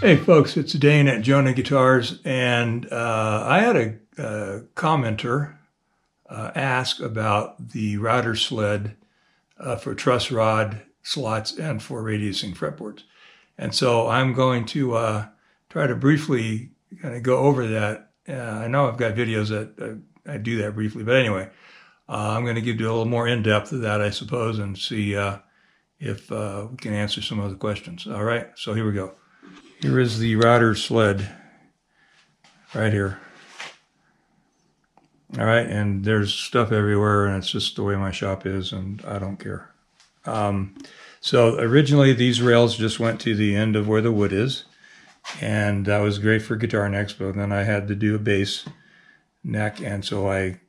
Hey folks, it's Dane at Jonah Guitars, and I had a commenter ask about the router sled for truss rod slots and for radiusing fretboards. And so I'm going to try to briefly kind of go over that. I know I've got videos that I do that briefly, but anyway, I'm going to give you a little more in-depth of that, I suppose, and see if we can answer some of the questions. All right, so here we go. Here is the router sled right here. All right, and there's stuff everywhere, and it's just the way my shop is, and I don't care. So originally these rails just went to the end of where the wood is, and that was great for guitar necks, but then I had to do a bass neck, and so I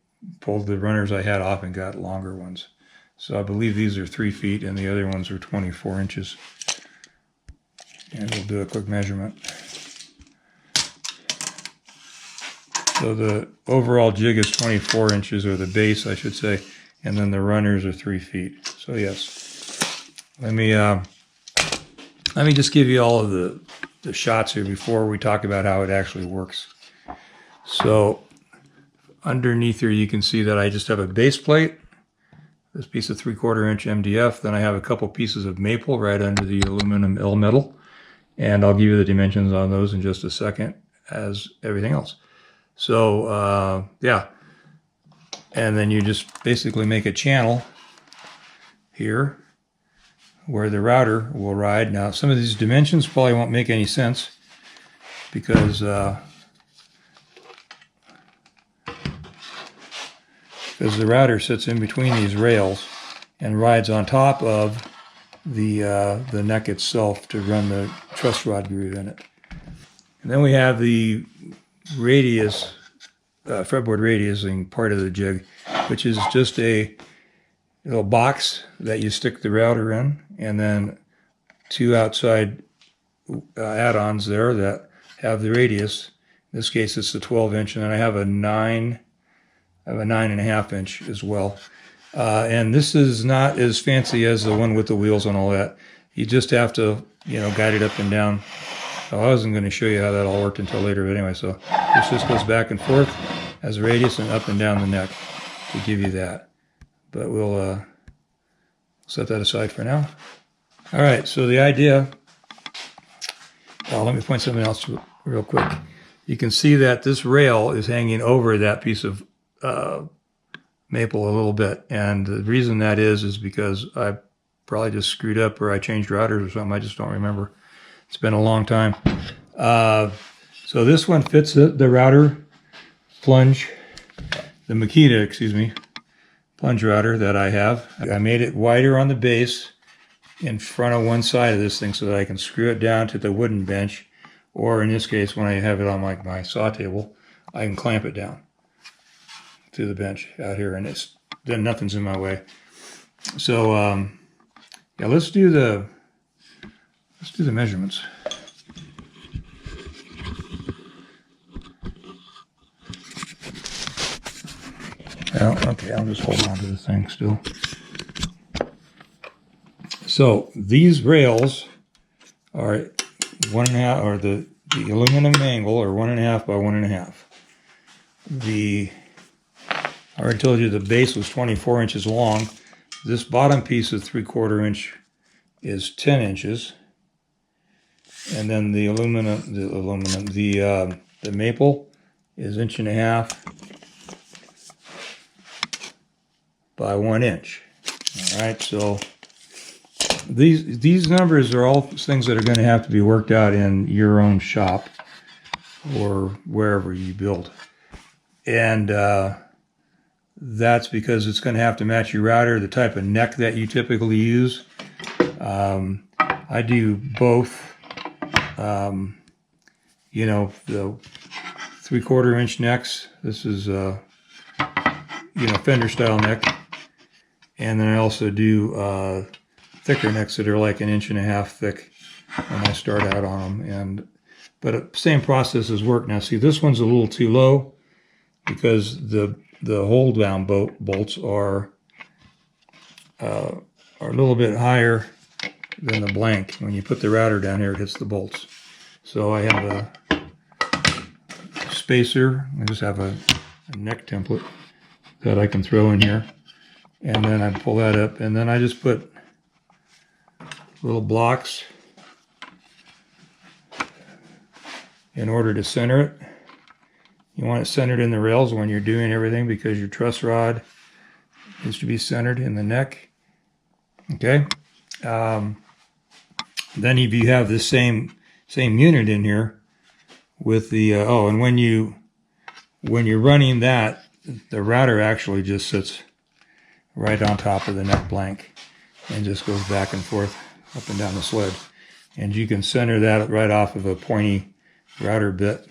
pulled the runners I had off and got longer ones. So I believe these are 3 feet, and the other ones are 24 inches. And we'll do a quick measurement. So the overall jig is 24 inches, or the base, I should say, and then the runners are 3 feet. So yes, let me just give you all of the shots here before we talk about how it actually works. So underneath here, you can see that I just have a base plate, this piece of 3/4 inch MDF. Then I have a couple pieces of maple right under the aluminum L metal. And I'll give you the dimensions on those in just a second, as everything else. So, yeah. And then you just basically make a channel here where the router will ride. Now, some of these dimensions probably won't make any sense because the router sits in between these rails and rides on top of the neck itself to run the truss rod groove in it. And then we have the radius, fretboard radiusing part of the jig, which is just a little box that you stick the router in, and then 2 outside add-ons there that have the radius. In this case, it's the 12 inch, and then I have a 9.5 inch as well. And this is not as fancy as the one with the wheels and all that. You just have to, guide it up and down. Oh, I wasn't going to show you how that all worked until later, but anyway, so this just goes back and forth as a radius and up and down the neck to give you that. But we'll set that aside for now. All right, so the idea, let me point something else real quick. You can see that this rail is hanging over that piece of maple a little bit, and the reason that is because I probably just screwed up, or I changed routers or something. I just don't remember. It's been a long time. So this one fits the router plunge, the Makita, plunge router that I have. I made it wider on the base in front of one side of this thing so that I can screw it down to the wooden bench, or in this case, when I have it on my saw table, I can clamp it down to the bench out here, and then nothing's in my way. So yeah, let's do the measurements. Well, okay, I'll just hold on to the thing still. So these rails are 1.5, or the aluminum angle, or 1.5 by 1.5. I already told you the base was 24 inches long. This bottom piece of 3/4 inch is 10 inches. And then the maple is 1.5 by 1 inch. All right, so these numbers are all things that are going to have to be worked out in your own shop or wherever you build. And that's because it's going to have to match your router, the type of neck that you typically use. I do both, the 3/4 inch necks. This is, fender style neck. And then I also do thicker necks that are like 1.5 inches thick when I start out on them. But same process as work. Now see, this one's a little too low because the hold down bolts are a little bit higher than the blank. When you put the router down here, it hits the bolts. So I have a spacer. I just have a neck template that I can throw in here. And then I pull that up, and then I just put little blocks in order to center it. You want it centered in the rails when you're doing everything, because your truss rod is to be centered in the neck. Okay. Then if you have the same unit in here with the and when you're running that, the router actually just sits right on top of the neck blank and just goes back and forth up and down the sled, and you can center that right off of a pointy router bit.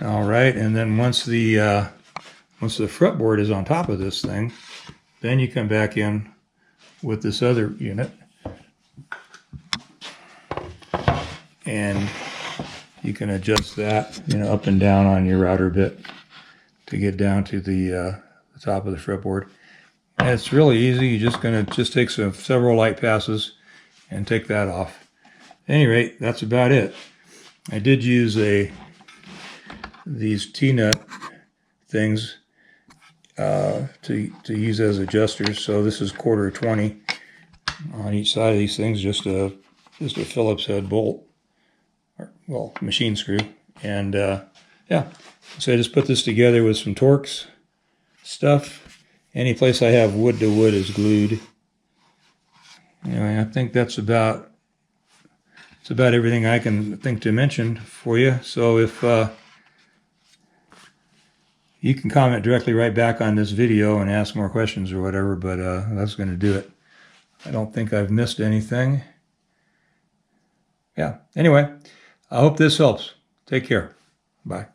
All right, and then once the fretboard is on top of this thing, then you come back in with this other unit, and you can adjust that, up and down on your router bit to get down to the top of the fretboard. And it's really easy. You're just take several light passes and take that off. At any rate, that's about it. I did use these T-nut things to use as adjusters. So this is 1/4 on each side of these things, just a Phillips head bolt, well, machine screw. And yeah, so I just put this together with some Torx stuff. Any place I have wood to wood is glued. Anyway, I think that's about everything I can think to mention for you. So if you can comment directly right back on this video and ask more questions or whatever, but that's going to do it. I don't think I've missed anything. Yeah. Anyway, I hope this helps. Take care. Bye.